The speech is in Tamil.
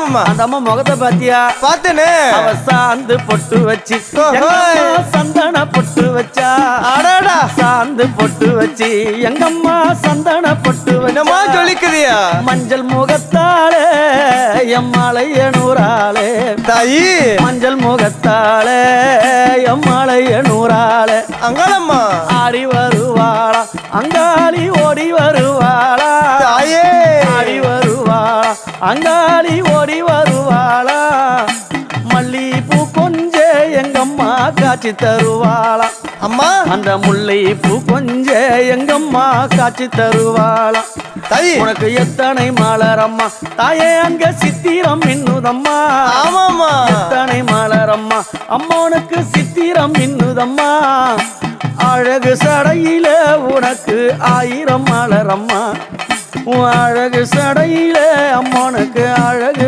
ஆமாமா. அந்த அம்மா முகத்தை பாத்தியா? பார்த்தேனே. அவ சாந்து பொட்டு வச்சு சந்தன பொட்டு வச்சா. அடடா. சாந்து பொட்டு வச்சு எங்கம்மா சந்தன பொட்டு என்னமா சொல்லிக்குதியா? மஞ்சள் முகத்தாளே எம்மாளைய நூறாளே தாயி. மஞ்சள் முகத்தாளே எம்மாளைய நூறாளே அங்காளம்மா ஆடி வருவாளா அங்காளி ஓடி வருவாளா தாயே. ஆடி வருவாளா அங்காளி ஓடி வருவாளா மல்லிப்பூ கொஞ்ச எங்கம்மா காட்சி தருவாளா அம்மா. அந்த முல்லைப்பூ கொஞ்ச எங்கம்மா காட்சி தருவாளா தாயி. உனக்கு எத்தனை மலரம்மா தாயே அங்க சித்திரம் இன்னுதம்மா. ஆமாமா. எத்தனை மலரம்மா அம்மனுக்கு சித்திரம் இன்னுதம்மா. அழகு சடையில உனக்கு 1000 மலரம்மா. அழகு சடையில அம்மனுக்கு அழகு